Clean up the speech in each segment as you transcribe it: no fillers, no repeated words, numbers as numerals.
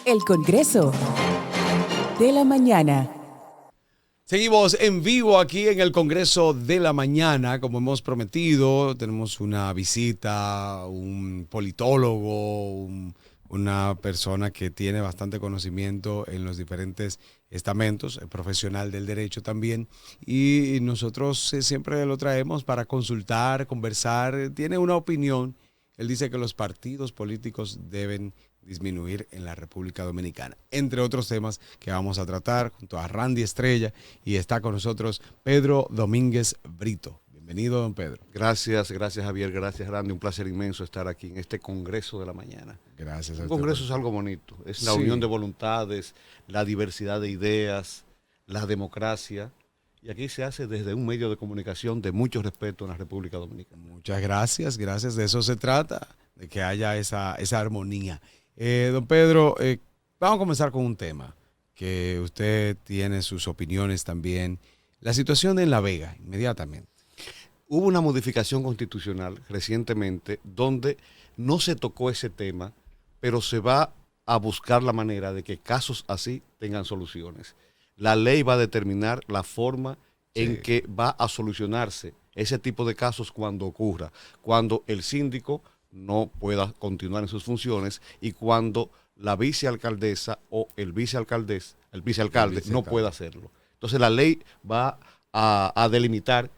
El Congreso de la Mañana. Seguimos en vivo aquí en el Congreso de la Mañana, como hemos prometido. Tenemos una visita, un politólogo, una persona que tiene bastante conocimiento en los diferentes estamentos, profesional del derecho también, y nosotros siempre lo traemos para consultar, conversar. Tiene una opinión. Él dice que los partidos políticos deben disminuir en la República Dominicana, entre otros temas que vamos a tratar junto a Randy Estrella, y está con nosotros Pedro Domínguez Brito. Bienvenido, don Pedro. Gracias Javier, gracias Randy, un placer inmenso estar aquí en este Congreso de la Mañana. Gracias. Un congreso es algo bonito, es la unión de voluntades, la diversidad de ideas, la democracia, y aquí se hace desde un medio de comunicación de mucho respeto en la República Dominicana. Muchas gracias, de eso se trata, de que haya esa armonía. Don Pedro, vamos a comenzar con un tema que usted tiene sus opiniones también. La situación en La Vega, inmediatamente. Hubo una modificación constitucional recientemente donde no se tocó ese tema, pero se va a buscar la manera de que casos así tengan soluciones. La ley va a determinar la forma en que va a solucionarse ese tipo de casos cuando ocurra, cuando el síndico no pueda continuar en sus funciones y cuando la vicealcaldesa o el vicealcalde no pueda hacerlo. Entonces la ley va a delimitar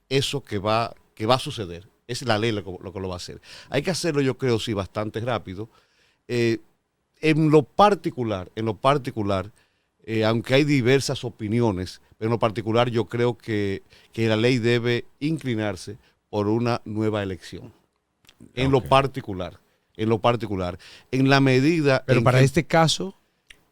eso que va a suceder. Es la ley lo que lo va a hacer. Hay que hacerlo, yo creo, sí, bastante rápido. En lo particular, aunque hay diversas opiniones, pero en lo particular yo creo que la ley debe inclinarse por una nueva elección. En lo particular, en la medida... Pero para este caso...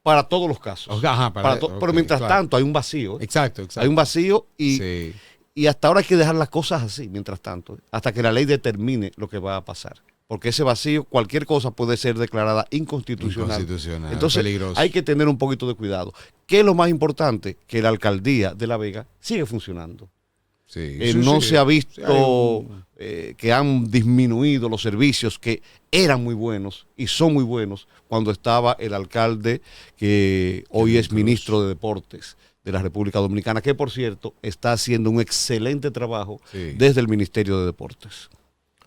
Para todos los casos. Ajá, pero mientras tanto hay un vacío. Exacto. Hay un vacío y hasta ahora hay que dejar las cosas así, mientras tanto, hasta que la ley determine lo que va a pasar. Porque ese vacío, cualquier cosa puede ser declarada inconstitucional. Entonces peligroso. Hay que tener un poquito de cuidado. ¿Qué es lo más importante? Que la alcaldía de La Vega sigue funcionando. No se ha visto que han disminuido los servicios que eran muy buenos y son muy buenos cuando estaba el alcalde que hoy es ministro de Deportes de la República Dominicana, que por cierto está haciendo un excelente trabajo desde el Ministerio de Deportes.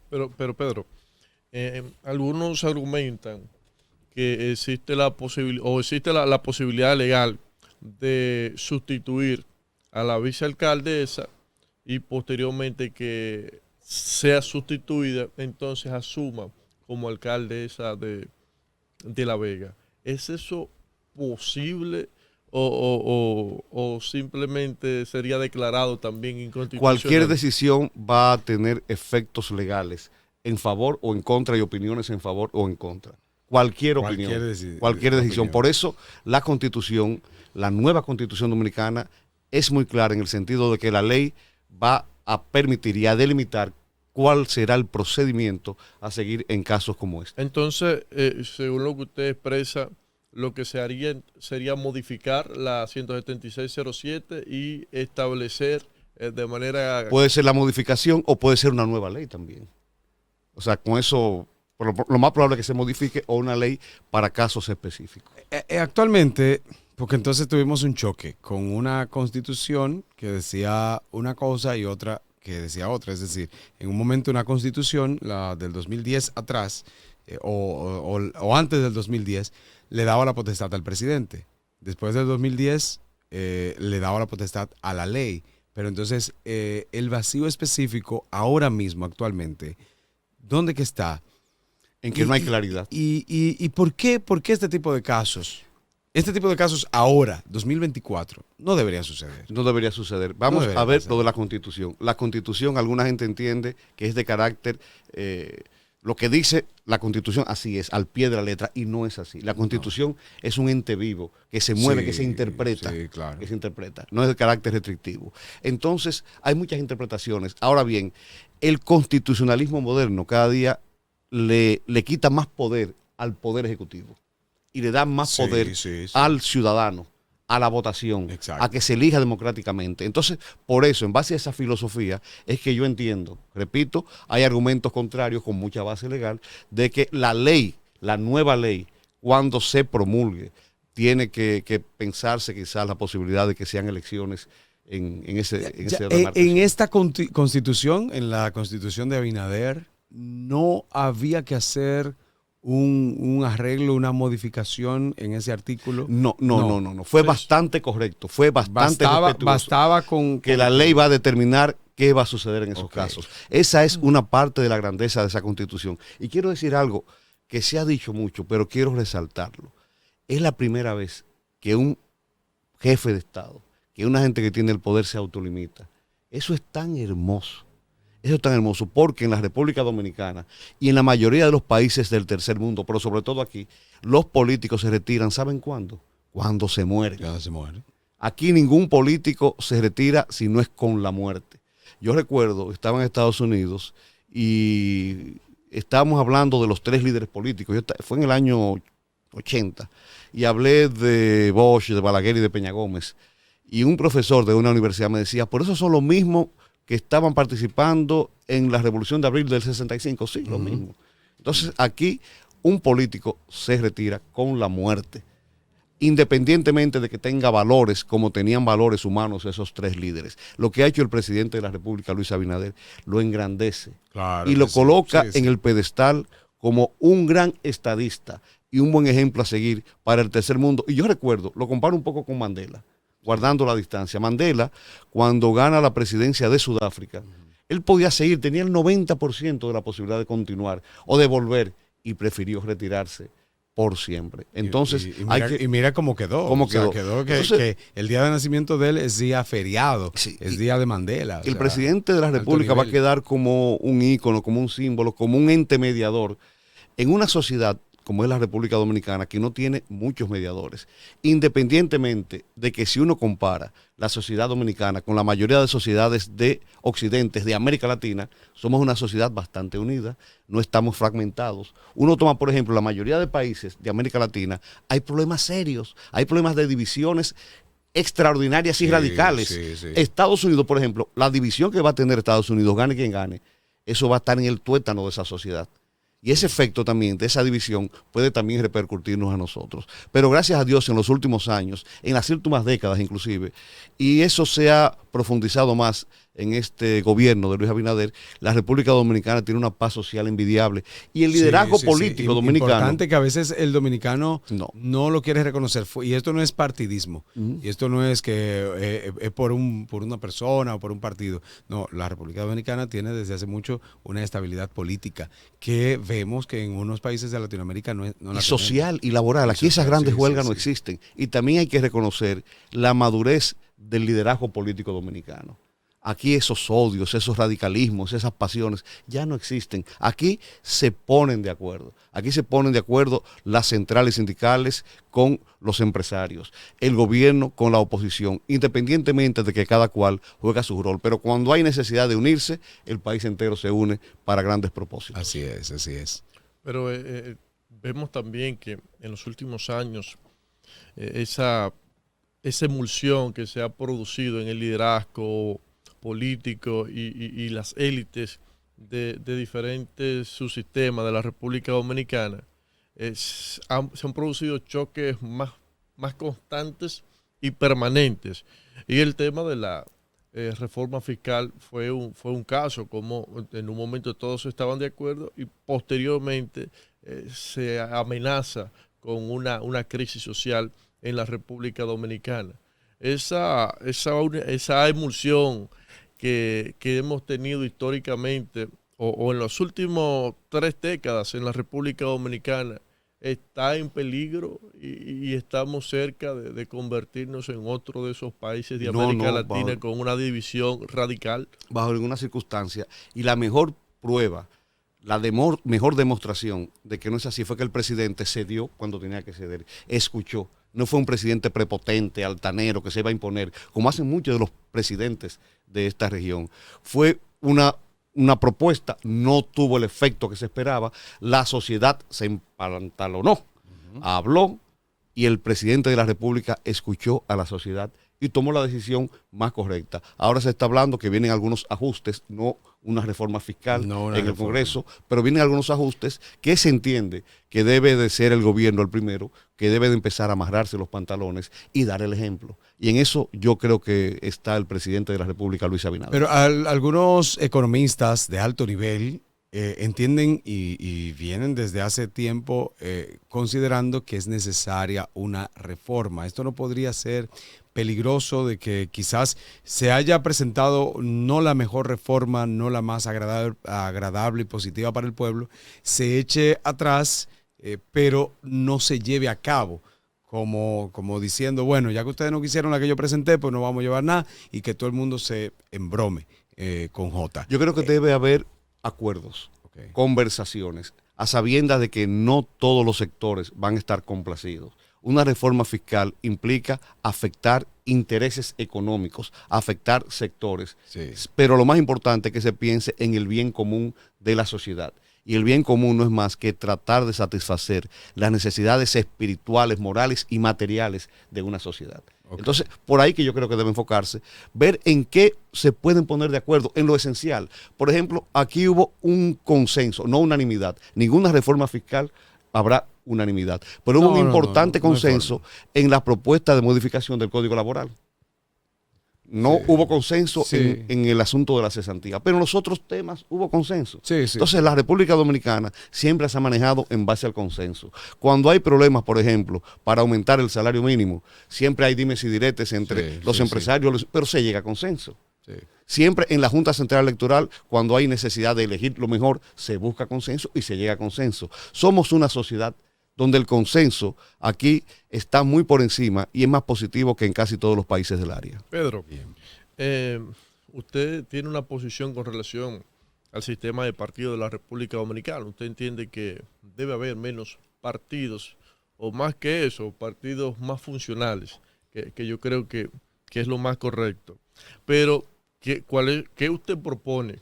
Pero Pedro, algunos argumentan que existe la posibilidad legal de sustituir a la vicealcaldesa y posteriormente que sea sustituida, entonces asuma como alcaldesa de La Vega. ¿Es eso posible o simplemente sería declarado también inconstitucional? Cualquier decisión va a tener efectos legales en favor o en contra y opiniones en favor o en contra. Cualquier decisión. Por eso la Constitución, la nueva Constitución dominicana, es muy clara en el sentido de que la ley va a permitir y a delimitar cuál será el procedimiento a seguir en casos como este. Entonces, según lo que usted expresa, lo que se haría sería modificar la 17607 y establecer de manera... Puede ser la modificación o puede ser una nueva ley también. O sea, con eso, lo más probable es que se modifique o una ley para casos específicos. Actualmente... Porque entonces tuvimos un choque con una constitución que decía una cosa y otra que decía otra. Es decir, en un momento una constitución, la del 2010 atrás, o antes del 2010, le daba la potestad al presidente. Después del 2010, le daba la potestad a la ley. Pero entonces, el vacío específico ahora mismo, actualmente, ¿dónde que está? En que no hay claridad. ¿Y por qué este tipo de casos? Este tipo de casos ahora, 2024, no debería suceder. No debería suceder. Vamos a ver lo de la Constitución. La Constitución, alguna gente entiende que es de carácter, lo que dice la Constitución, así es, al pie de la letra, y no es así. La Constitución es un ente vivo, que se mueve, que se interpreta. Claro. Que se interpreta, no es de carácter restrictivo. Entonces, hay muchas interpretaciones. Ahora bien, el constitucionalismo moderno cada día le quita más poder al Poder Ejecutivo. Y le da más poder al ciudadano, a la votación, a que se elija democráticamente. Entonces, por eso, en base a esa filosofía, es que yo entiendo, repito, hay argumentos contrarios con mucha base legal, de que la ley, la nueva ley, cuando se promulgue, tiene que pensarse quizás la posibilidad de que sean elecciones en ese en esta constitución, en la constitución de Abinader, no había que hacer un arreglo, una modificación en ese artículo. No. Fue bastante correcto, fue bastante respetuoso. Bastaba con que la ley va a determinar qué va a suceder en esos Ok. casos. Esa es una parte de la grandeza de esa constitución. Y quiero decir algo que se ha dicho mucho, pero quiero resaltarlo. Es la primera vez que un jefe de Estado, que una gente que tiene el poder se autolimita. Eso es tan hermoso. Eso es tan hermoso porque en la República Dominicana y en la mayoría de los países del tercer mundo, pero sobre todo aquí, los políticos se retiran, ¿saben cuándo? Cuando se mueren. Ya se muere. Aquí ningún político se retira si no es con la muerte. Yo recuerdo, estaba en Estados Unidos y estábamos hablando de los 3 líderes políticos. Fue en el año 80 y hablé de Bosch, de Balaguer y de Peña Gómez. Y un profesor de una universidad me decía, por eso son los mismos que estaban participando en la Revolución de Abril del 65. Sí, lo mismo. Entonces aquí un político se retira con la muerte, independientemente de que tenga valores como tenían valores humanos esos 3 líderes. Lo que ha hecho el presidente de la República, Luis Abinader, lo engrandece Claro y que lo sí. coloca Sí, sí. en el pedestal como un gran estadista y un buen ejemplo a seguir para el tercer mundo. Y yo recuerdo, lo comparo un poco con Mandela, guardando la distancia. Mandela, cuando gana la presidencia de Sudáfrica, él podía seguir, tenía el 90% de la posibilidad de continuar o de volver y prefirió retirarse por siempre. Entonces, y mira cómo quedó. ¿Cómo O sea, quedó? quedó que, Entonces, que el día de nacimiento de él es día feriado, Sí, es día de Mandela. o el sea, presidente de la alto República va a nivel. quedar como un ícono, como un símbolo, como un ente mediador en una sociedad como es la República Dominicana, que no tiene muchos mediadores, independientemente de que si uno compara la sociedad dominicana con la mayoría de sociedades de Occidente, de América Latina, somos una sociedad bastante unida, no estamos fragmentados. Uno toma, por ejemplo, la mayoría de países de América Latina, hay problemas serios, hay problemas de divisiones extraordinarias y Sí, radicales. sí, sí. Estados Unidos, por ejemplo, la división que va a tener Estados Unidos, gane quien gane, eso va a estar en el tuétano de esa sociedad. Y ese efecto también de esa división puede también repercutirnos a nosotros. Pero gracias a Dios en los últimos años, en las últimas décadas inclusive, y eso se ha profundizado más en este gobierno de Luis Abinader, la República Dominicana tiene una paz social envidiable. Y el liderazgo político dominicano... Importante que a veces el dominicano No. lo quiere reconocer. Y esto no es partidismo. Y esto no es que es por una persona o por un partido. No, la República Dominicana tiene desde hace mucho una estabilidad política que vemos que en unos países de Latinoamérica no la y tenemos. social y laboral. Aquí esas social, grandes sí, huelgas sí, no sí. existen. Y también hay que reconocer la madurez del liderazgo político dominicano. Aquí esos odios, esos radicalismos, esas pasiones ya no existen. Aquí se ponen de acuerdo. Aquí se ponen de acuerdo las centrales sindicales con los empresarios, el gobierno con la oposición, independientemente de que cada cual juega su rol. Pero cuando hay necesidad de unirse, el país entero se une para grandes propósitos. Así es, así es. Pero vemos también que en los últimos años esa emulsión que se ha producido en el liderazgo político y las élites de diferentes subsistemas de la República Dominicana, se han producido choques más constantes y permanentes. Y el tema de la reforma fiscal fue un caso, como en un momento todos estaban de acuerdo y posteriormente se amenaza con una crisis social en la República Dominicana. Esa emulsión que hemos tenido históricamente o en las últimas 3 décadas en la República Dominicana está en peligro y estamos cerca de convertirnos en otro de esos países de América Latina con una división radical. Bajo ninguna circunstancia. Y la mejor prueba, mejor demostración de que no es así fue que el presidente cedió cuando tenía que ceder, escuchó. No fue un presidente prepotente, altanero, que se iba a imponer, como hacen muchos de los presidentes de esta región. Fue una propuesta, no tuvo el efecto que se esperaba, la sociedad se empantalonó, habló y el presidente de la República escuchó a la sociedad y tomó la decisión más correcta. Ahora se está hablando que vienen algunos ajustes, no una reforma fiscal No una en el reforma. Congreso, pero vienen algunos ajustes que se entiende que debe de ser el gobierno el primero, que debe de empezar a amarrarse los pantalones y dar el ejemplo. Y en eso yo creo que está el presidente de la República, Luis Abinader. Pero algunos economistas de alto nivel entienden y vienen desde hace tiempo considerando que es necesaria una reforma. Esto no podría ser peligroso de que quizás se haya presentado no la mejor reforma, no la más agradable y positiva para el pueblo, se eche atrás, pero no se lleve a cabo. Como diciendo, bueno, ya que ustedes no quisieron la que yo presenté, pues no vamos a llevar nada y que todo el mundo se embrome con J. Yo creo que debe haber acuerdos, conversaciones, a sabiendas de que no todos los sectores van a estar complacidos. Una reforma fiscal implica afectar intereses económicos, afectar sectores, Sí. pero lo más importante es que se piense en el bien común de la sociedad. Y el bien común no es más que tratar de satisfacer las necesidades espirituales, morales y materiales de una sociedad. Ok. Entonces, por ahí que yo creo que debe enfocarse, ver en qué se pueden poner de acuerdo, en lo esencial. Por ejemplo, aquí hubo un consenso, no unanimidad. Ninguna reforma fiscal habrá unanimidad, pero hubo un importante no hay consenso en la propuesta de modificación del Código Laboral. No Sí. hubo consenso Sí. en el asunto de la cesantía, pero en los otros temas hubo consenso. Sí, sí. Entonces, la República Dominicana siempre se ha manejado en base al consenso. Cuando hay problemas, por ejemplo, para aumentar el salario mínimo, siempre hay dimes y diretes entre Sí, los sí, empresarios, pero se llega a consenso. Sí. Siempre en la Junta Central Electoral, cuando hay necesidad de elegir lo mejor, se busca consenso y se llega a consenso. Somos una sociedad donde el consenso aquí está muy por encima y es más positivo que en casi todos los países del área. Pedro, usted tiene una posición con relación al sistema de partidos de la República Dominicana. Usted entiende que debe haber menos partidos, o más que eso, partidos más funcionales, que yo creo que es lo más correcto. Pero, ¿qué usted propone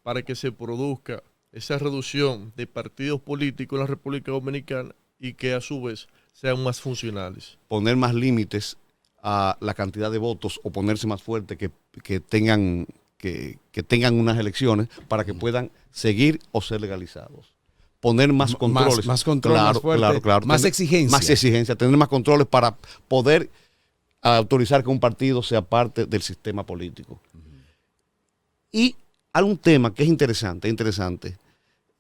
para que se produzca esa reducción de partidos políticos en la República Dominicana y que a su vez sean más funcionales? Poner más límites a la cantidad de votos o ponerse más fuerte que tengan unas elecciones para que puedan seguir o ser legalizados. Poner más controles. Más control, claro, más fuerte, claro. más Tener exigencia. Más exigencia, tener más controles para poder autorizar que un partido sea parte del sistema político. Y algún tema que es interesante.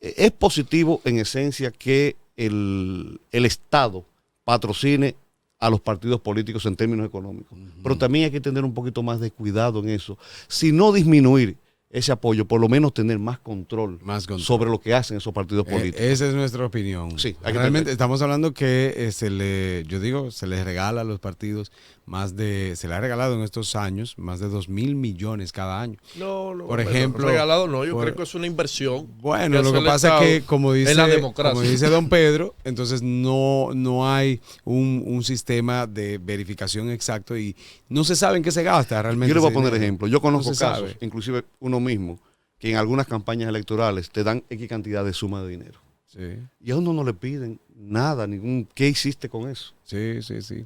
Es positivo en esencia que el Estado patrocine a los partidos políticos en términos económicos. Pero también hay que tener un poquito más de cuidado en eso. Si no disminuir ese apoyo, por lo menos tener más control sobre lo que hacen esos partidos políticos. Esa es nuestra opinión. Sí, hay que realmente estamos hablando que se les regala a los partidos se le ha regalado en estos años más de 2.000 millones cada año. No, Por ejemplo, regalado no, yo creo que es una inversión. Bueno, lo que pasa es que, como dice don Pedro, entonces no hay un sistema de verificación exacto y no se sabe en qué se gasta realmente. Yo le voy a poner ejemplo. Yo conozco No se casos, sabe. inclusive uno mismo, que en algunas campañas electorales te dan X cantidad de suma de dinero. Sí, Y a uno no le piden nada, ¿qué hiciste con eso? sí.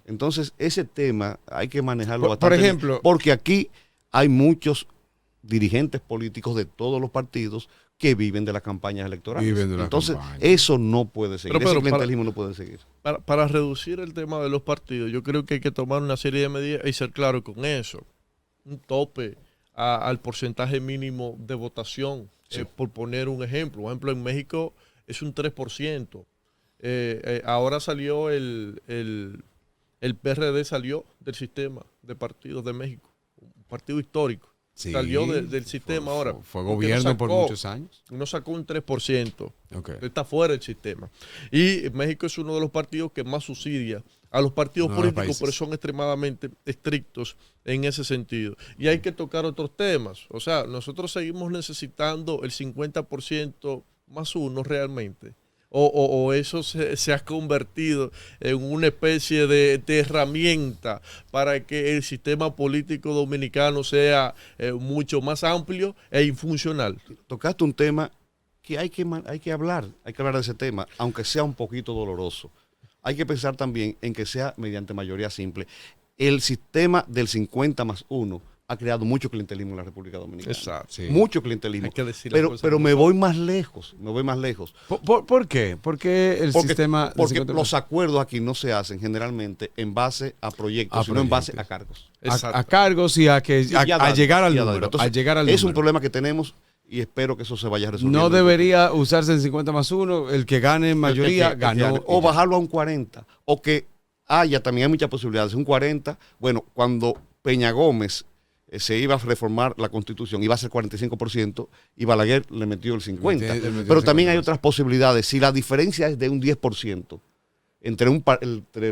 Entonces, ese tema hay que manejarlo Por bastante ejemplo, bien, porque aquí hay muchos dirigentes políticos de todos los partidos que viven de las campañas electorales. Viven de las Entonces, campañas. eso no puede seguir. Pero, Ese Pedro, clientelismo no puede seguir. Para reducir el tema de los partidos, yo creo que hay que tomar una serie de medidas y ser claro con eso. Un tope al porcentaje mínimo de votación, por poner un ejemplo. Por ejemplo, en México es un 3%. Ahora salió el PRD salió del sistema de partidos de México, un partido histórico. Sí, salió del sistema ahora. Fue gobierno por muchos años. Uno sacó un 3%. Okay. Está fuera del sistema. Y México es uno de los partidos que más subsidia a los partidos políticos, pero son extremadamente estrictos en ese sentido. Y hay que tocar otros temas. O sea, nosotros seguimos necesitando el 50% más uno realmente. O eso se ha convertido en una especie de herramienta para que el sistema político dominicano sea mucho más amplio e infuncional. Tocaste un tema que hay que hablar de ese tema, aunque sea un poquito doloroso. Hay que pensar también en que sea mediante mayoría simple. El sistema del 50 más 1 ha creado mucho clientelismo en la República Dominicana. Exacto. Sí. Mucho clientelismo. Hay que decir las cosas Pero como me son. voy más lejos, me voy más lejos. ¿Por qué? Porque el sistema... del Porque 50%. los acuerdos aquí no se hacen generalmente en base a proyectos, A sino en base proyectos. a cargos. Exacto. A cargos y a llegar al Y a número. datos. Entonces, A llegar al es un número. problema que tenemos y espero que eso se vaya resolviendo. No debería usarse en 50+1. El que gane en mayoría El que ganó. gane. O bajarlo a un 40. O que haya, también hay muchas posibilidades. Un 40, bueno, cuando Peña Gómez se iba a reformar la Constitución, iba a ser 45%, y Balaguer le metió el 50%. Le metió Pero el también hay 50%. otras posibilidades. Si la diferencia es de un 10%, entre el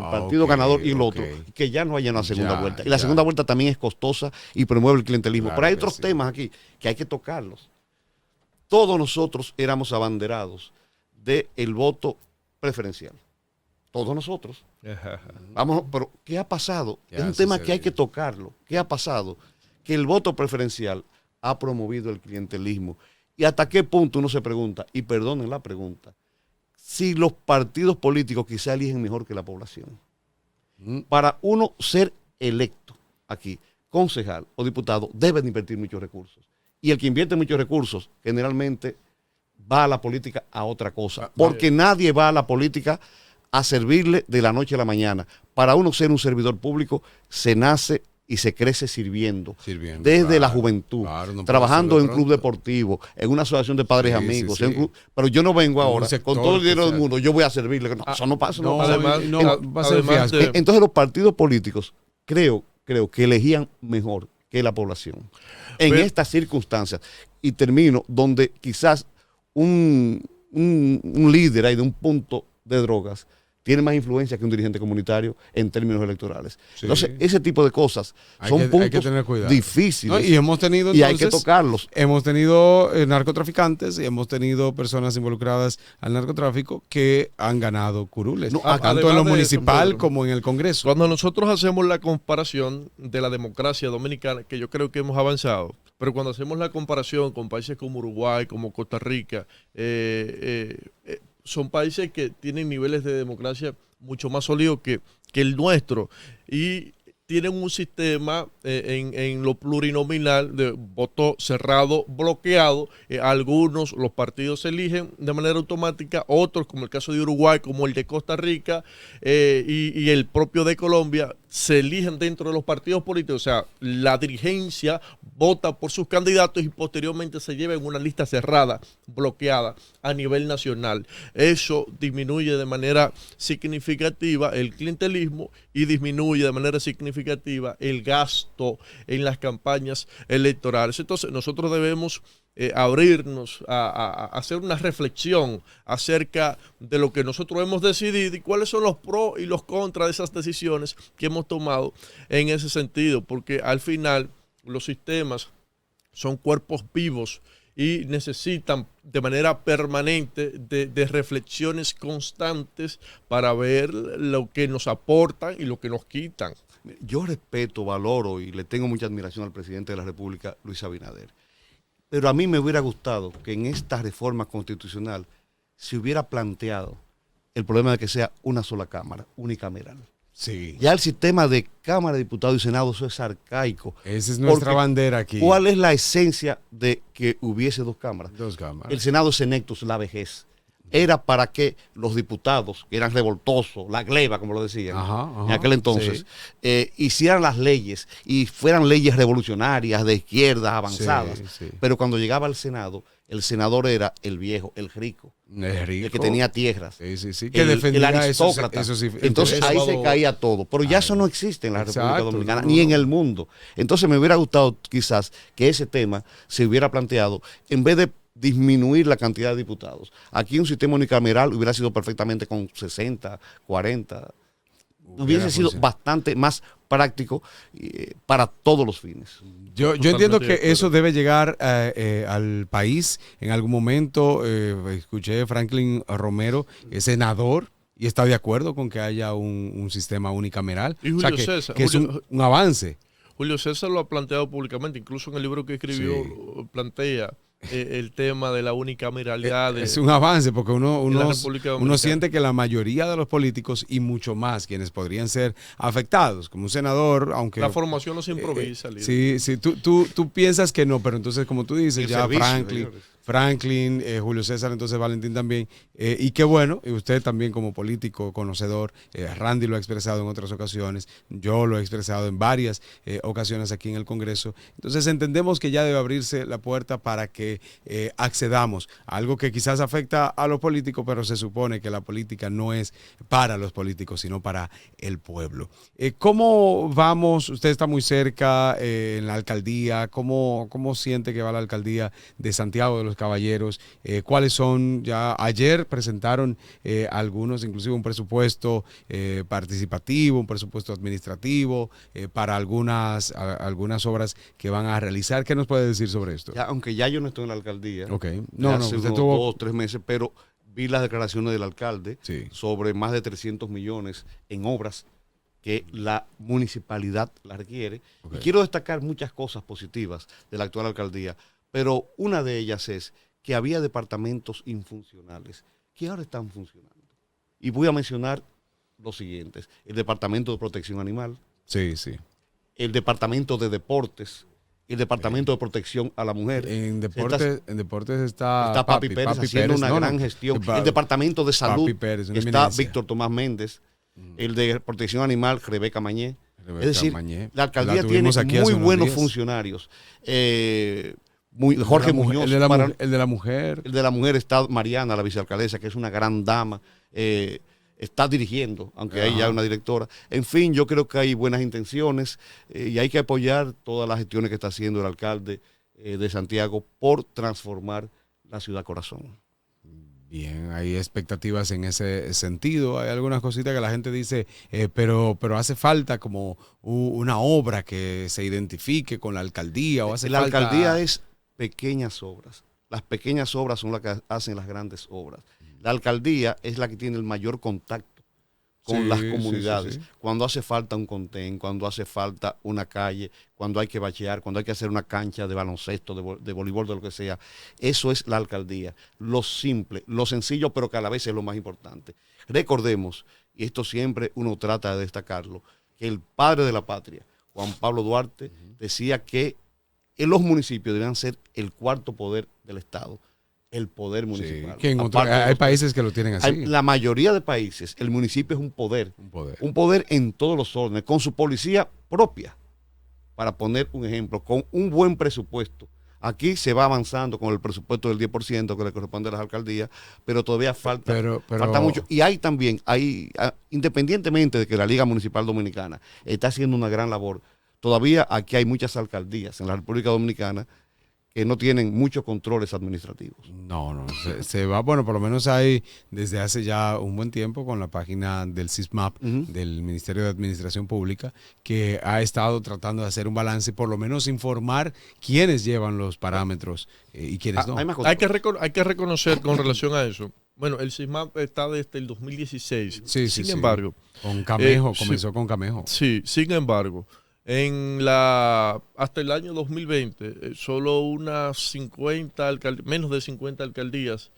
partido ok, ganador y el ok. otro, que ya no haya una segunda Ya, vuelta. Y la ya. segunda vuelta también es costosa y promueve el clientelismo. Claro Pero hay que otros sí. temas aquí que hay que tocarlos. Todos nosotros éramos abanderados del voto preferencial. Todos nosotros. Vamos, pero ¿qué ha pasado? ¿Qué Es un ha tema que hay sucedido? que tocarlo. ¿Qué ha pasado? Que el voto preferencial ha promovido el clientelismo. ¿Y hasta qué punto uno se pregunta, y perdonen la pregunta, si los partidos políticos quizá eligen mejor que la población? Para uno ser electo aquí, concejal o diputado, deben invertir muchos recursos. Y el que invierte muchos recursos generalmente va a la política a otra cosa. Porque nadie va a la política a servirle de la noche a la mañana. Para uno ser un servidor público, se nace y se crece sirviendo. Desde claro, la juventud, claro, no puede trabajando ser en de un club pronto. deportivo, en una asociación de padres Sí, amigos. sí, en un sí. club- pero yo no vengo En un ahora sector con todo el dinero del especial. mundo, yo voy a servirle. No, eso no pasa. No, pasa. además, no, va a ser además fiasco. de- Entonces los partidos políticos creo que elegían mejor que la población en Pero- estas circunstancias. Y termino donde quizás un líder ahí de un punto de drogas tiene más influencia que un dirigente comunitario en términos electorales. Sí. Entonces, ese tipo de cosas son Hay que puntos tener cuidado. difíciles No, y hemos tenido y hay que entonces, tocarlos. hemos tenido narcotraficantes y hemos tenido personas involucradas al narcotráfico que han ganado curules, No, tanto además en lo de eso, municipal Pedro, como en el Congreso. Cuando nosotros hacemos la comparación de la democracia dominicana, que yo creo que hemos avanzado, pero cuando hacemos la comparación con países como Uruguay, como Costa Rica, son países que tienen niveles de democracia mucho más sólidos que el nuestro y tienen un sistema en lo plurinominal de voto cerrado, bloqueado. Algunos, los partidos se eligen de manera automática, otros, como el caso de Uruguay, como el de Costa Rica y el propio de Colombia, se eligen dentro de los partidos políticos. O sea, la dirigencia vota por sus candidatos y posteriormente se lleva en una lista cerrada, bloqueada a nivel nacional. Eso disminuye de manera significativa el clientelismo y disminuye de manera significativa el gasto en las campañas electorales. Entonces, nosotros debemos abrirnos a hacer una reflexión acerca de lo que nosotros hemos decidido y cuáles son los pros y los contras de esas decisiones que hemos tomado en ese sentido, porque al final los sistemas son cuerpos vivos y necesitan de manera permanente de reflexiones constantes para ver lo que nos aportan y lo que nos quitan. Yo respeto, valoro y le tengo mucha admiración al presidente de la República, Luis Abinader. Pero a mí me hubiera gustado que en esta reforma constitucional se hubiera planteado el problema de que sea una sola cámara, unicameral. Sí. Ya el sistema de Cámara, Diputados y Senado, eso es arcaico. Esa es nuestra Porque, bandera aquí. ¿cuál es la esencia de que hubiese dos cámaras? Dos cámaras. El Senado es senectus, la vejez. Era para que los diputados, que eran revoltosos, la gleba, como lo decían, en aquel entonces, hicieran las leyes y fueran leyes revolucionarias, de izquierdas, avanzadas. Sí, sí. Pero cuando llegaba al Senado, el senador era el viejo, el rico, Es rico. el que tenía tierras. Sí, sí, sí. Que El defendía aristócrata. esos Entonces ahí intereses. se caía todo. Pero ya eso no existe en la República Exacto, Dominicana, no, ni no. en el mundo. Entonces me hubiera gustado quizás que ese tema se hubiera planteado en vez de disminuir la cantidad de diputados. Aquí un sistema unicameral hubiera sido perfectamente con 60, 40. Hubiese sido funcionado. bastante más práctico para todos los fines. Yo Totalmente entiendo de que acuerdo. eso debe llegar al país en algún momento. Escuché a Franklin Romero, es senador, y está de acuerdo con que haya un sistema unicameral. Y O sea, Julio César, que es Julio- un avance. Julio César lo ha planteado públicamente, incluso en el libro que escribió Sí. plantea el tema de la unicameralidad. Es un avance porque en la uno República Dominicana. siente que la mayoría de los políticos y mucho más quienes podrían ser afectados, como un senador, aunque... La formación no se improvisa, líder. Sí, tú piensas que no, pero entonces como tú dices, El ya servicio, Franklin, señores. Julio César, entonces Valentín también, y qué bueno, y usted también como político conocedor, Randy lo ha expresado en otras ocasiones, yo lo he expresado en varias ocasiones aquí en el Congreso, entonces entendemos que ya debe abrirse la puerta para que accedamos a algo que quizás afecta a los políticos, pero se supone que la política no es para los políticos, sino para el pueblo. ¿Cómo vamos? Usted está muy cerca en la alcaldía, ¿cómo siente que va la alcaldía de Santiago de los Caballeros? ¿Cuáles son? Ya ayer presentaron algunos, inclusive un presupuesto participativo, un presupuesto administrativo para algunas obras que van a realizar. ¿Qué nos puede decir sobre esto? Ya, aunque ya yo no estoy en la alcaldía, Ok. hace usted unos tuvo... 2 o 3 meses, pero vi las declaraciones del alcalde Sí. sobre más de 300 millones en obras que la municipalidad la requiere. Ok. Y quiero destacar muchas cosas positivas de la actual alcaldía, pero una de ellas es que había departamentos infuncionales que ahora están funcionando. Y voy a mencionar los siguientes: el Departamento de Protección Animal, Sí. el Departamento de Deportes, el Departamento de Protección a la Mujer. En deportes está Papi Pérez haciendo una gran gestión. El Departamento de Salud Papi Pérez, una está eminencia. Víctor Tomás Méndez. El de Protección Animal, Rebeca Mañé. Rebeca Es decir, Mañé. la alcaldía La tiene tuvimos aquí hace muy unos buenos días. funcionarios. Jorge Muñoz. El de la para- mujer. El de la mujer. el de la mujer está Mariana, la vicealcaldesa, que es una gran dama. Está dirigiendo, aunque ella es una directora. En fin, yo creo que hay buenas intenciones y hay que apoyar todas las gestiones que está haciendo el alcalde de Santiago por transformar la ciudad corazón. Bien, hay expectativas en ese sentido. Hay algunas cositas que la gente dice, pero hace falta como una obra que se identifique con la alcaldía o hace La falta... alcaldía es pequeñas obras. Las pequeñas obras son las que hacen las grandes obras. La alcaldía es la que tiene el mayor contacto con Sí, las sí, comunidades. sí. Cuando hace falta un contén, cuando hace falta una calle, cuando hay que bachear, cuando hay que hacer una cancha de baloncesto, de voleibol, de lo que sea. Eso es la alcaldía. Lo simple, lo sencillo, pero que a la vez es lo más importante. Recordemos, y esto siempre uno trata de destacarlo, que el padre de la patria, Juan Pablo Duarte, decía que en los municipios debían ser el cuarto poder del Estado, el poder Sí, municipal. que en Aparte de hay los- países que lo tienen así. la mayoría de países, el municipio es un poder Un poder. en todos los órdenes, con su policía propia, para poner un ejemplo, con un buen presupuesto. Aquí se va avanzando con el presupuesto del 10% que le corresponde a las alcaldías, pero todavía falta, falta mucho. Y hay también, independientemente de que la Liga Municipal Dominicana está haciendo una gran labor, todavía aquí hay muchas alcaldías en la República Dominicana que no tienen muchos controles administrativos. No, se va, bueno, por lo menos hay desde hace ya un buen tiempo con la página del SISMAP, del Ministerio de Administración Pública, que ha estado tratando de hacer un balance y por lo menos informar quiénes llevan los parámetros y quiénes no. Hay más cosas. Hay que reconocer con relación a eso. Bueno, el SISMAP está desde el 2016. Sí, Sin sí. embargo, Con Camejo, sí. comenzó con Camejo. sí, sin embargo, hasta el año 2020, solo unas 50 menos de 50 alcaldías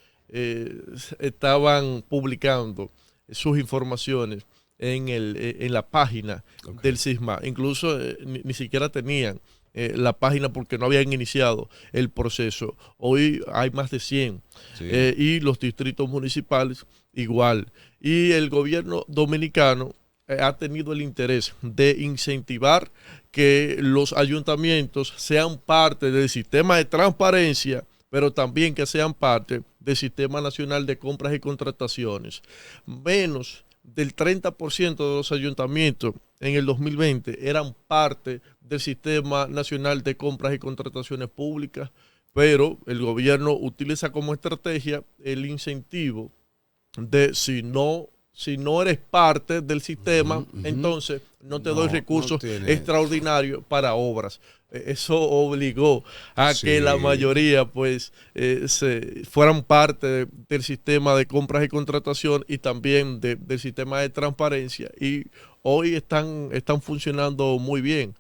estaban publicando sus informaciones en la página del SISMA. Incluso ni siquiera tenían la página porque no habían iniciado el proceso. Hoy hay más de 100 Sí. y los distritos municipales igual. Y el gobierno dominicano ha tenido el interés de incentivar que los ayuntamientos sean parte del sistema de transparencia, pero también que sean parte del Sistema Nacional de Compras y Contrataciones. Menos del 30% de los ayuntamientos en el 2020 eran parte del Sistema Nacional de Compras y Contrataciones Públicas, pero el gobierno utiliza como estrategia el incentivo de si no eres parte del sistema, entonces no te doy recursos extraordinarios para obras. Eso obligó a que la mayoría pues fueran parte del sistema de compras y contratación y también del sistema de transparencia, y hoy están funcionando muy bien.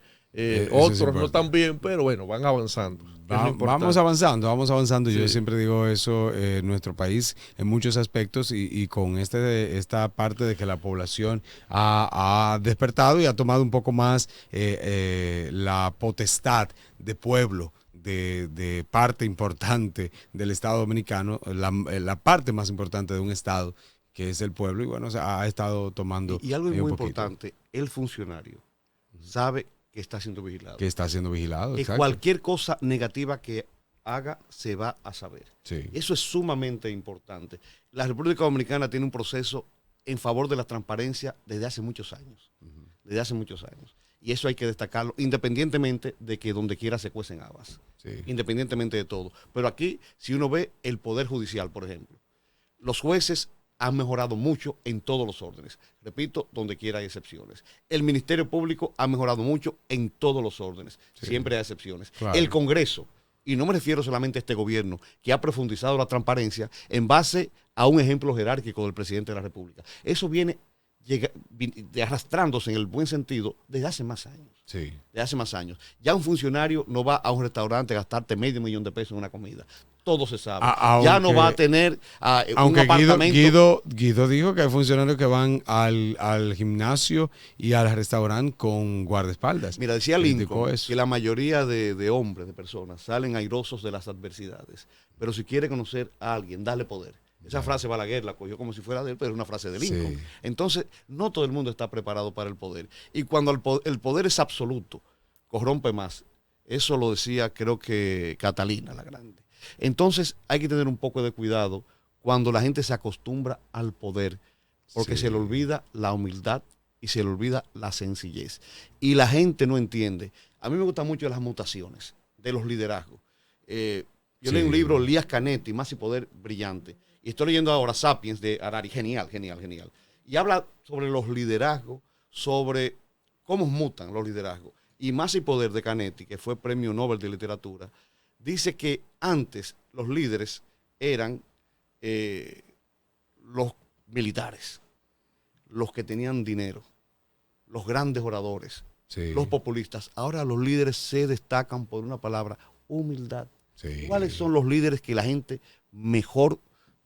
Otros no tan bien, pero bueno, van avanzando. Vamos avanzando. Yo Sí. siempre digo eso, nuestro país en muchos aspectos y con esta parte de que la población ha despertado y ha tomado un poco más la potestad de pueblo. De parte importante del Estado Dominicano, la parte más importante de un Estado, que es el pueblo, y bueno, ha estado tomando Y algo un muy poquito, importante, el funcionario sabe que está siendo vigilado. que está siendo vigilado. Que Exacto. cualquier cosa negativa que haga se va a saber. Sí. Eso es sumamente importante. La República Dominicana tiene un proceso en favor de la transparencia desde hace muchos años. Desde hace muchos años. Y eso hay que destacarlo, independientemente de que donde quiera se cuecen habas. Sí. Independientemente de todo. Pero aquí, si uno ve el Poder Judicial, por ejemplo, los jueces han mejorado mucho en todos los órdenes. Repito, donde quiera hay excepciones. El Ministerio Público ha mejorado mucho en todos los órdenes. Sí. Siempre hay excepciones. Claro. El Congreso, y no me refiero solamente a este gobierno, que ha profundizado la transparencia en base a un ejemplo jerárquico del presidente de la República. Eso viene arrastrándose en el buen sentido desde hace más años. Sí. De hace más años. Ya un funcionario no va a un restaurante a gastarte $500,000 en una comida. Todo se sabe. Ya no va a tener un Aunque apartamento. Guido dijo que hay funcionarios que van al gimnasio y al restaurante con guardaespaldas. Mira, decía Criticó Lincoln eso. que la mayoría de hombres, de personas, salen airosos de las adversidades. Pero si quiere conocer a alguien, dale poder. Esa frase Balaguer la cogió como si fuera de él, pero es una frase de Lincoln. Sí. Entonces, no todo el mundo está preparado para el poder. Y cuando el poder es absoluto, corrompe más. Eso lo decía, creo que Catalina la Grande. Entonces, hay que tener un poco de cuidado cuando la gente se acostumbra al poder, porque Sí. se le olvida la humildad y se le olvida la sencillez. Y la gente no entiende. A mí me gustan mucho las mutaciones de los liderazgos. Yo leí un libro, Lías Canetti, Más y Poder, brillante. Y estoy leyendo ahora Sapiens de Harari. Genial, genial, genial. Y habla sobre los liderazgos, sobre cómo mutan los liderazgos. Y Más y Poder de Canetti, que fue premio Nobel de Literatura, dice que antes los líderes eran los militares, los que tenían dinero, los grandes oradores, Sí. los populistas. Ahora los líderes se destacan por una palabra, humildad. Sí. ¿Cuáles son los líderes que la gente mejor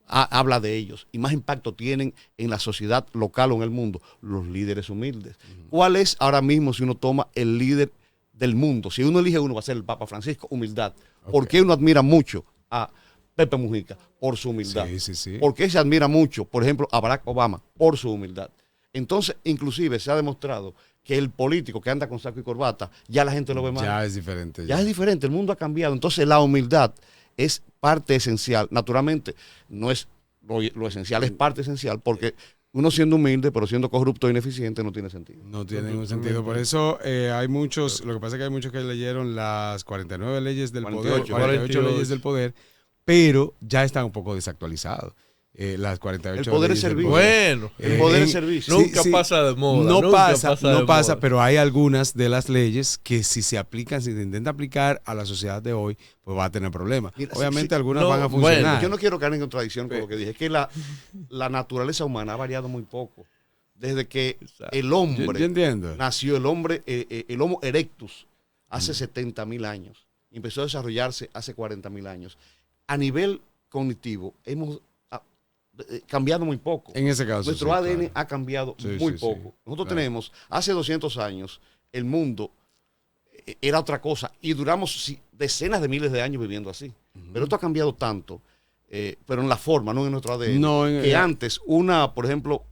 habla de ellos y más impacto tienen en la sociedad local o en el mundo? Los líderes humildes. ¿Cuál es ahora mismo, si uno toma el líder del mundo? Si uno elige uno, va a ser el Papa Francisco, humildad. ¿Por qué uno admira mucho a Pepe Mujica? Por su humildad. Sí, sí, sí. ¿Por qué se admira mucho, por ejemplo, a Barack Obama? Por su humildad. Entonces, inclusive se ha demostrado que el político que anda con saco y corbata, ya la gente lo ve mal. Ya es diferente. Ya es diferente, el mundo ha cambiado. Entonces la humildad es parte esencial. Naturalmente, no es lo esencial, es parte esencial, porque uno siendo humilde, pero siendo corrupto e ineficiente, no tiene sentido. No tiene ningún sentido. Por eso hay muchos, lo que pasa es que hay muchos que leyeron las 49 leyes del 48, poder, 48 leyes del poder, pero ya están un poco desactualizados. Las 48 El poder leyes es del servicio. poder. Bueno, El poder es servicio. nunca pasa de moda. No nunca pasa, de no pasa, moda. pero hay algunas de las leyes que si se aplican, si se intenta aplicar a la sociedad de hoy, pues va a tener problemas. Mira, Obviamente sí, algunas no, van a bueno, funcionar. Yo no quiero caer en contradicción con lo que dije. Es que la naturaleza humana ha variado muy poco. Desde que el hombre Yo entiendo. nació, el Homo erectus, hace 70,000 años. Empezó a desarrollarse hace 40,000 años. A nivel cognitivo, hemos cambiado muy poco. En ese caso. Nuestro sí, ADN claro. ha cambiado Sí, muy sí, poco. sí, Nosotros claro. tenemos, hace 200 años, el mundo era otra cosa y duramos decenas de miles de años viviendo así. Pero esto ha cambiado tanto, pero en la forma, no en nuestro ADN. No, que antes, por ejemplo,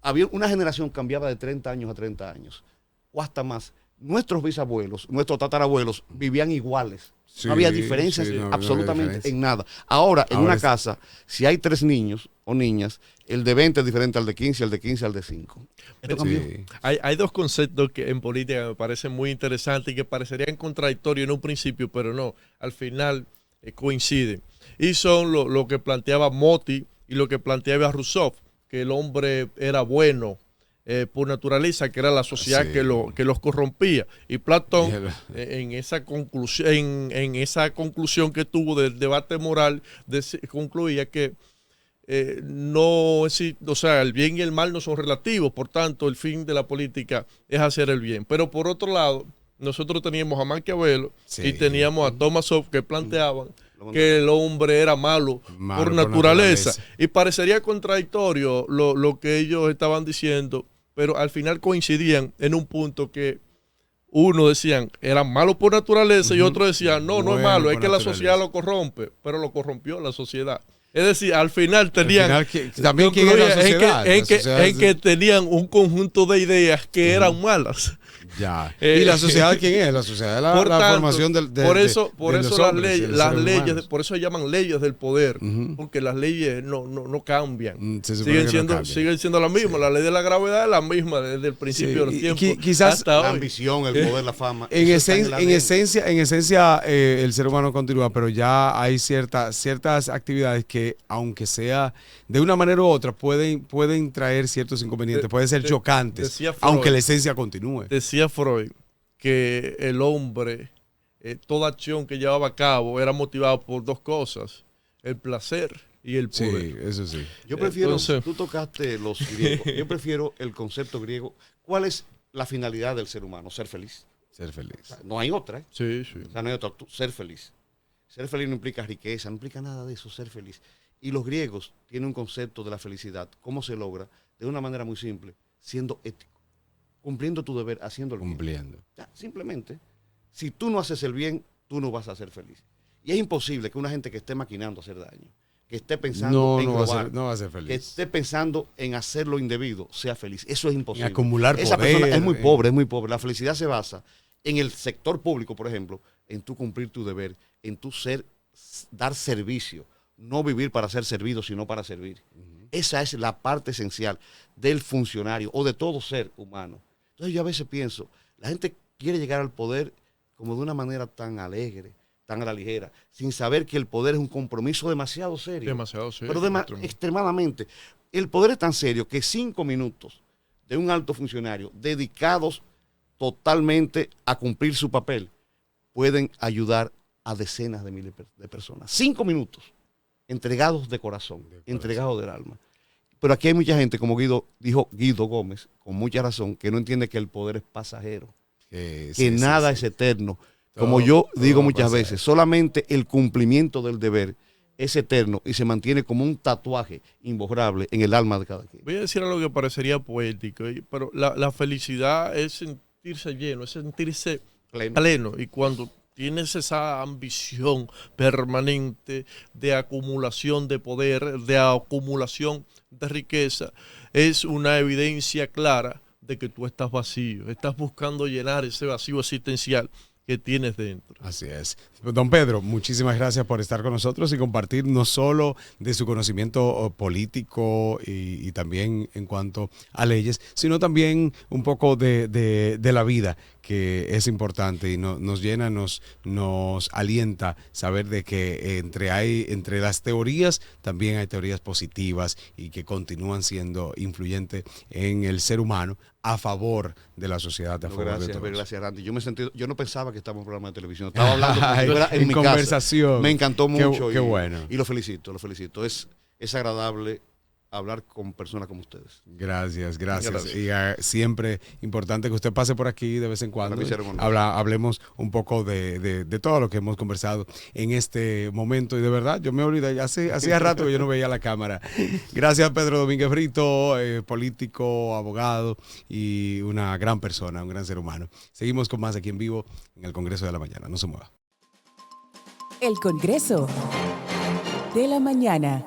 había una generación cambiaba de 30 años a 30 años, o hasta más. Nuestros bisabuelos, nuestros tatarabuelos vivían iguales. Sí, no había diferencias sí, no había absolutamente diferencia. en nada. Ahora, en Ahora una es- casa, si hay 3 niños o niñas, el de 20 es diferente al de 15, al de 15 al de 5. Esto cambió. Sí. Hay dos conceptos que en política me parecen muy interesantes y que parecerían contradictorios en un principio, pero no, al final coinciden. Y son lo que planteaba Motti y lo que planteaba Rousseau, que el hombre era bueno por naturaleza, que era la sociedad Sí. que los corrompía. Y Platón, Dígalo. en esa conclusión que tuvo del debate moral, concluía que no existe, o sea, el bien y el mal no son relativos, por tanto, el fin de la política es hacer el bien. Pero por otro lado, nosotros teníamos a Maquiavelo Sí. y teníamos a Thomas Hobbes que planteaban Lo que el hombre era malo, Malo por por naturaleza. naturaleza. Y parecería contradictorio lo que ellos estaban diciendo, pero al final coincidían en un punto que uno decían era malo por naturaleza y otro decían no es Bueno malo, es por que la naturaleza. sociedad lo corrompe, pero lo corrompió la sociedad. Es decir, al final tenían Al final, también quién es la concluían sociedad. en La que, sociedad en que tenían un conjunto de ideas que eran malas. Ya. Eh, ¿Y la sociedad quién es? La sociedad es la, Por la tanto, formación por eso de los las hombres, leyes, de los seres humanos. por eso se llaman leyes del poder, Ujú. porque las leyes no cambian. Se supone que no cambian. Siguen siendo las mismas. La ley de la gravedad es la misma desde el principio Sí, de los y tiempos quizás hasta La hoy. ambición, el poder, la fama. En, eso está en el en ADN. esencia el ser humano continúa, pero ya hay ciertas actividades que, aunque sea de una manera u otra, pueden traer ciertos inconvenientes, pueden ser chocantes, decía Freud. aunque la esencia continúe. Decía Freud que el hombre, toda acción que llevaba a cabo era motivada por dos cosas, el placer y el Sí, poder. eso sí. Yo prefiero, Entonces- tú tocaste los griegos, yo prefiero el concepto griego. ¿Cuál es la finalidad del ser humano? Ser feliz. Ser feliz. O sea, no hay otra, ¿eh? Sí, sí. O sea, no hay otra. Ser feliz. Ser feliz no implica riqueza, no implica nada de eso, ser feliz. Y los griegos tienen un concepto de la felicidad. ¿Cómo se logra? De una manera muy simple, siendo ético, cumpliendo tu deber, haciendo el bien. Cumpliendo. Ya, simplemente, si tú no haces el bien, tú no vas a ser feliz. Y es imposible que una gente que esté maquinando hacer daño, que esté pensando en No va a robar, ser, no va a ser que feliz. esté pensando en hacer lo indebido, sea feliz. Eso es imposible. En acumular Esa poder, persona es muy pobre, es muy pobre. La felicidad se basa en el sector público, por ejemplo, en tú cumplir tu deber, en tú dar servicio, no vivir para ser servido, sino para servir. Esa es la parte esencial del funcionario o de todo ser humano. Entonces yo a veces pienso, la gente quiere llegar al poder como de una manera tan alegre, tan a la ligera, sin saber que el poder es un compromiso demasiado serio. Demasiado serio. Pero extremadamente. El poder es tan serio que 5 minutos de un alto funcionario dedicados totalmente a cumplir su papel pueden ayudar a decenas de miles de personas. 5 minutos entregados de corazón, entregados del alma. Pero aquí hay mucha gente, como dijo Guido Gómez, con mucha razón, que no entiende que el poder es pasajero, que nada es eterno. Como yo digo muchas veces, solamente el cumplimiento del deber es eterno y se mantiene como un tatuaje imborrable en el alma de cada quien. Voy a decir algo que parecería poético, pero la felicidad es sentirse lleno, es sentirse pleno. Y cuando tienes esa ambición permanente de acumulación de poder, de acumulación de riqueza, es una evidencia clara de que tú estás vacío, estás buscando llenar ese vacío existencial que tienes dentro. Así es. Don Pedro, muchísimas gracias por estar con nosotros y compartir no solo de su conocimiento político y también en cuanto a leyes, sino también un poco de la vida, que es importante y nos llena, nos alienta saber de que entre las teorías también hay teorías positivas y que continúan siendo influyentes en el ser humano a favor de la sociedad, a favor de todos. Gracias, Randy. Yo no pensaba que estaba en un programa de televisión. Estaba hablando como si fuera en mi conversación. Casa. Me encantó mucho. Qué bueno. Y lo felicito, lo felicito. Es agradable hablar con personas como ustedes. Gracias. Y siempre importante que usted pase por aquí de vez en cuando. Hablemos un poco de todo lo que hemos conversado en este momento. Y de verdad, yo me olvidé, hacía rato que yo no veía la cámara. Gracias, Pedro Domínguez Brito, político, abogado y una gran persona, un gran ser humano. Seguimos con más aquí en vivo en el Congreso de la Mañana. No se mueva. El Congreso de la Mañana.